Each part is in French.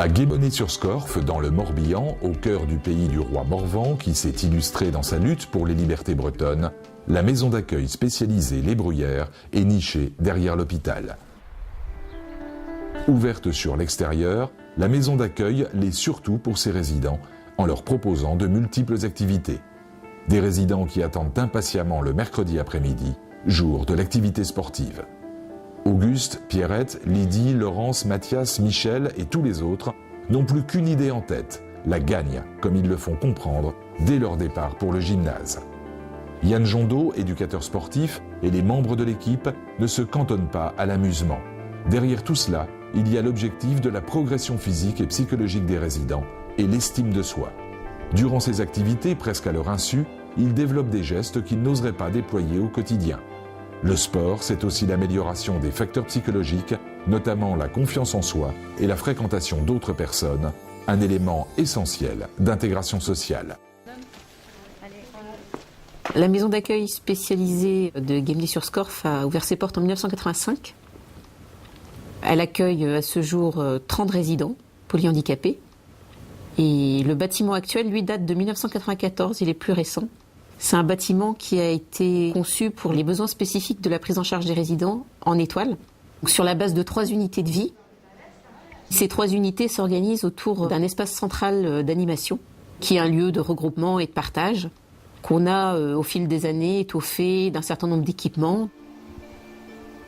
À Guébonnet-sur-Scorff, dans le Morbihan, au cœur du pays du roi Morvan, qui s'est illustré dans sa lutte pour les libertés bretonnes, la maison d'accueil spécialisée Les Bruyères est nichée derrière l'hôpital. Ouverte sur l'extérieur, la maison d'accueil l'est surtout pour ses résidents, en leur proposant de multiples activités. Des résidents qui attendent impatiemment le mercredi après-midi, jour de l'activité sportive. Auguste, Pierrette, Lydie, Laurence, Mathias, Michel et tous les autres n'ont plus qu'une idée en tête, la gagne, comme ils le font comprendre dès leur départ pour le gymnase. Yann Jondeau, éducateur sportif, et les membres de l'équipe ne se cantonnent pas à l'amusement. Derrière tout cela, il y a l'objectif de la progression physique et psychologique des résidents et l'estime de soi. Durant ces activités, presque à leur insu, ils développent des gestes qu'ils n'oseraient pas déployer au quotidien. Le sport, c'est aussi l'amélioration des facteurs psychologiques, notamment la confiance en soi et la fréquentation d'autres personnes, un élément essentiel d'intégration sociale. La maison d'accueil spécialisée de Guébonnet-sur-Scorff a ouvert ses portes en 1985. Elle accueille à ce jour 30 résidents polyhandicapés. Et le bâtiment actuel, lui, date de 1994, il est plus récent. C'est un bâtiment qui a été conçu pour les besoins spécifiques de la prise en charge des résidents en étoile, donc sur la base de 3 unités de vie. Ces 3 unités s'organisent autour d'un espace central d'animation, qui est un lieu de regroupement et de partage, qu'on a au fil des années étoffé d'un certain nombre d'équipements.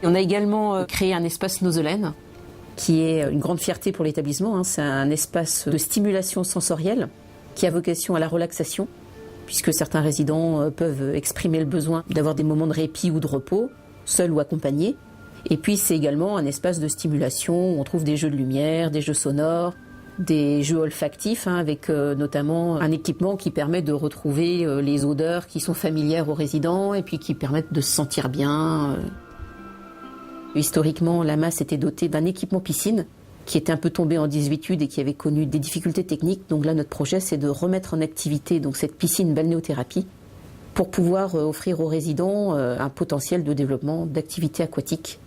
On a également créé un espace nosolène, qui est une grande fierté pour l'établissement. C'est un espace de stimulation sensorielle qui a vocation à la relaxation, puisque certains résidents peuvent exprimer le besoin d'avoir des moments de répit ou de repos, seuls ou accompagnés. Et puis c'est également un espace de stimulation où on trouve des jeux de lumière, des jeux sonores, des jeux olfactifs, avec notamment un équipement qui permet de retrouver les odeurs qui sont familières aux résidents et puis qui permettent de se sentir bien. Historiquement, la MAS était dotée d'un équipement piscine qui était un peu tombé en désuétude et qui avait connu des difficultés techniques. Donc là, notre projet, c'est de remettre en activité donc, cette piscine balnéothérapie pour pouvoir offrir aux résidents un potentiel de développement d'activités aquatiques.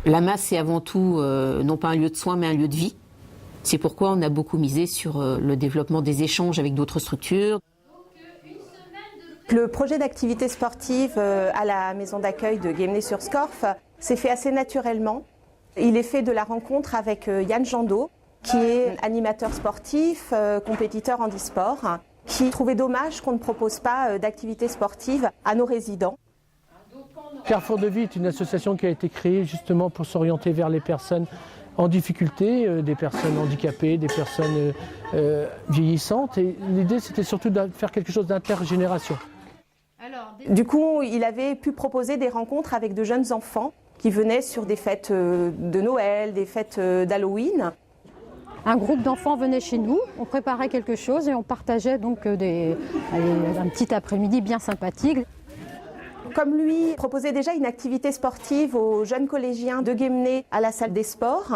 La MAS, c'est avant tout non pas un lieu de soins, mais un lieu de vie. C'est pourquoi on a beaucoup misé sur le développement des échanges avec d'autres structures. Le projet d'activité sportive à la maison d'accueil de Guébonnet-sur-Scorff s'est fait assez naturellement. Il est fait de la rencontre avec Yann Jondeau, qui est animateur sportif, compétiteur handisport, qui trouvait dommage qu'on ne propose pas d'activité sportive à nos résidents. Carrefour de Vie est une association qui a été créée justement pour s'orienter vers les personnes en difficulté, des personnes handicapées, des personnes vieillissantes. Et l'idée, c'était surtout de faire quelque chose d'intergénération. Du coup, il avait pu proposer des rencontres avec de jeunes enfants qui venaient sur des fêtes de Noël, des fêtes d'Halloween. Un groupe d'enfants venait chez nous, on préparait quelque chose et on partageait donc un petit après-midi bien sympathique. Comme lui proposait déjà une activité sportive aux jeunes collégiens de Guébonnet à la salle des sports,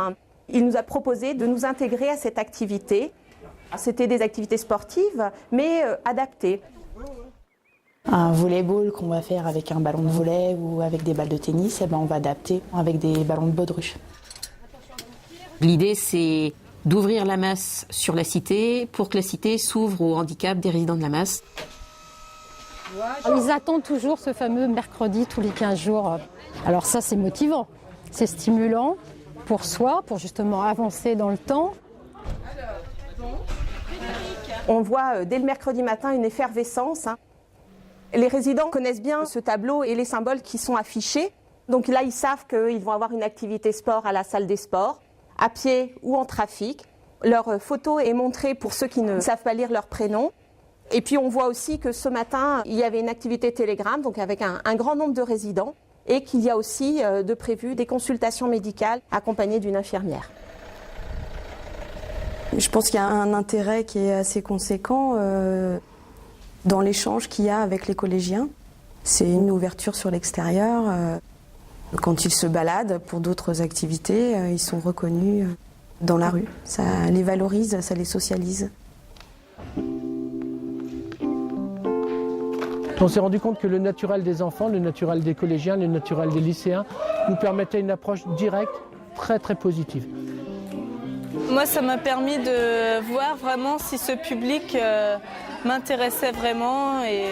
il nous a proposé de nous intégrer à cette activité. C'était des activités sportives, mais adaptées. Un volleyball qu'on va faire avec un ballon de volley ou avec des balles de tennis, on va adapter avec des ballons de baudruche. L'idée, c'est d'ouvrir la MAS sur la cité pour que la cité s'ouvre au handicap des résidents de la MAS. Ils attendent toujours ce fameux mercredi tous les 15 jours. Alors ça, c'est motivant, c'est stimulant pour soi, pour justement avancer dans le temps. On voit dès le mercredi matin une effervescence. Les résidents connaissent bien ce tableau et les symboles qui sont affichés. Donc là, ils savent qu'ils vont avoir une activité sport à la salle des sports, à pied ou en trafic. Leur photo est montrée pour ceux qui ne savent pas lire leur prénom. Et puis on voit aussi que ce matin, il y avait une activité Telegram, donc avec un grand nombre de résidents, et qu'il y a aussi de prévu des consultations médicales accompagnées d'une infirmière. Je pense qu'il y a un intérêt qui est assez conséquent dans l'échange qu'il y a avec les collégiens. C'est une ouverture sur l'extérieur. Quand ils se baladent pour d'autres activités, ils sont reconnus dans la rue. Ça les valorise, ça les socialise. On s'est rendu compte que le naturel des enfants, le naturel des collégiens, le naturel des lycéens nous permettait une approche directe, très très positive. Moi, ça m'a permis de voir vraiment si ce public m'intéressait vraiment et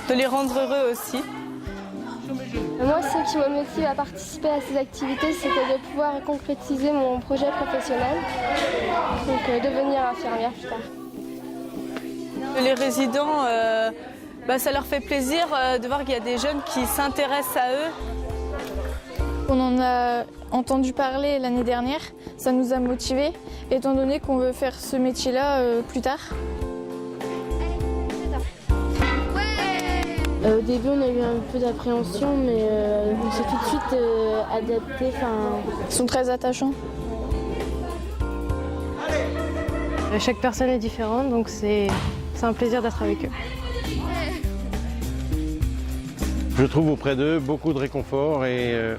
de les rendre heureux aussi. Moi, ce qui me motive à participer à ces activités, c'était de pouvoir concrétiser mon projet professionnel, donc devenir infirmière plus tard. Les résidents, ça leur fait plaisir de voir qu'il y a des jeunes qui s'intéressent à eux. On en a entendu parler l'année dernière, ça nous a motivés, étant donné qu'on veut faire ce métier-là plus tard. Au début, on a eu un peu d'appréhension, mais on s'est tout de suite adapté. Ils sont très attachants. Chaque personne est différente, donc c'est un plaisir d'être avec eux. Je trouve auprès d'eux beaucoup de réconfort et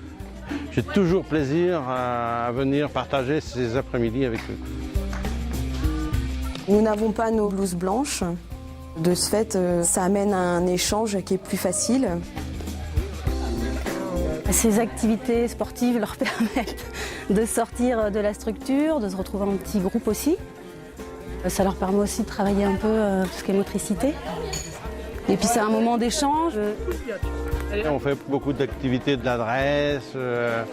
j'ai toujours plaisir à venir partager ces après-midi avec eux. Nous n'avons pas nos blouses blanches. De ce fait, ça amène à un échange qui est plus facile. Ces activités sportives leur permettent de sortir de la structure, de se retrouver en petit groupe aussi. Ça leur permet aussi de travailler un peu tout ce qui est motricité. Et puis c'est un moment d'échange. On fait beaucoup d'activités de l'adresse,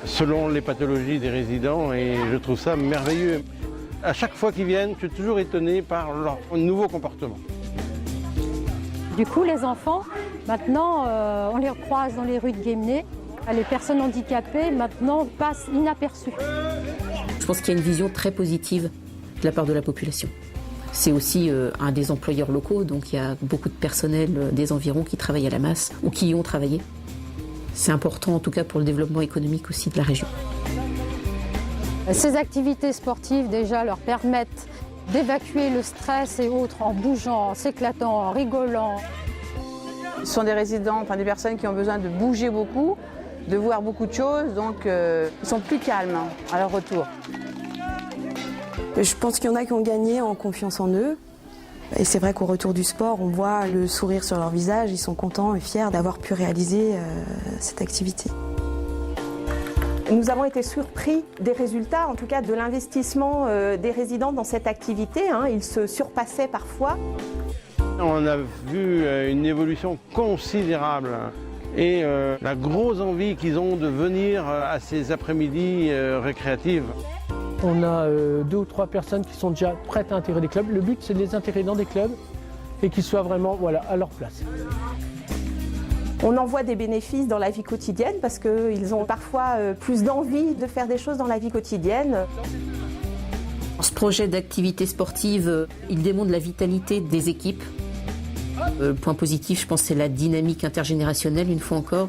selon les pathologies des résidents et je trouve ça merveilleux. À chaque fois qu'ils viennent, je suis toujours étonné par leur nouveau comportement. Du coup, les enfants, maintenant, on les croise dans les rues de Guémené. Les personnes handicapées, maintenant, passent inaperçues. Je pense qu'il y a une vision très positive de la part de la population. C'est aussi un des employeurs locaux, donc il y a beaucoup de personnel des environs qui travaillent à la masse ou qui y ont travaillé. C'est important en tout cas pour le développement économique aussi de la région. Ces activités sportives déjà leur permettent d'évacuer le stress et autres en bougeant, en s'éclatant, en rigolant. Ce sont des résidents, des personnes qui ont besoin de bouger beaucoup, de voir beaucoup de choses, donc ils sont plus calmes à leur retour. Je pense qu'il y en a qui ont gagné en confiance en eux. Et c'est vrai qu'au retour du sport, on voit le sourire sur leur visage, ils sont contents et fiers d'avoir pu réaliser cette activité. Nous avons été surpris des résultats, en tout cas de l'investissement des résidents dans cette activité. Ils se surpassaient parfois. On a vu une évolution considérable et la grosse envie qu'ils ont de venir à ces après-midi récréatives. On a 2 ou 3 personnes qui sont déjà prêtes à intégrer des clubs. Le but, c'est de les intégrer dans des clubs et qu'ils soient vraiment à leur place. On en voit des bénéfices dans la vie quotidienne parce qu'ils ont parfois plus d'envie de faire des choses dans la vie quotidienne. Ce projet d'activité sportive, il démontre la vitalité des équipes. Le point positif, je pense, c'est la dynamique intergénérationnelle, une fois encore.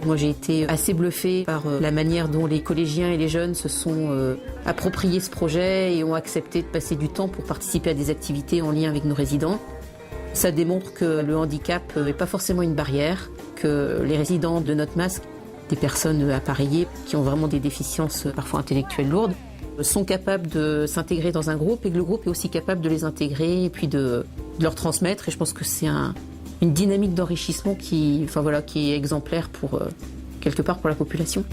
Moi, j'ai été assez bluffée par la manière dont les collégiens et les jeunes se sont appropriés ce projet et ont accepté de passer du temps pour participer à des activités en lien avec nos résidents. Ça démontre que le handicap n'est pas forcément une barrière, que les résidents de notre masque, des personnes appareillées qui ont vraiment des déficiences parfois intellectuelles lourdes, sont capables de s'intégrer dans un groupe et que le groupe est aussi capable de les intégrer et puis de leur transmettre. Et je pense que c'est une dynamique d'enrichissement qui est exemplaire quelque part pour la population.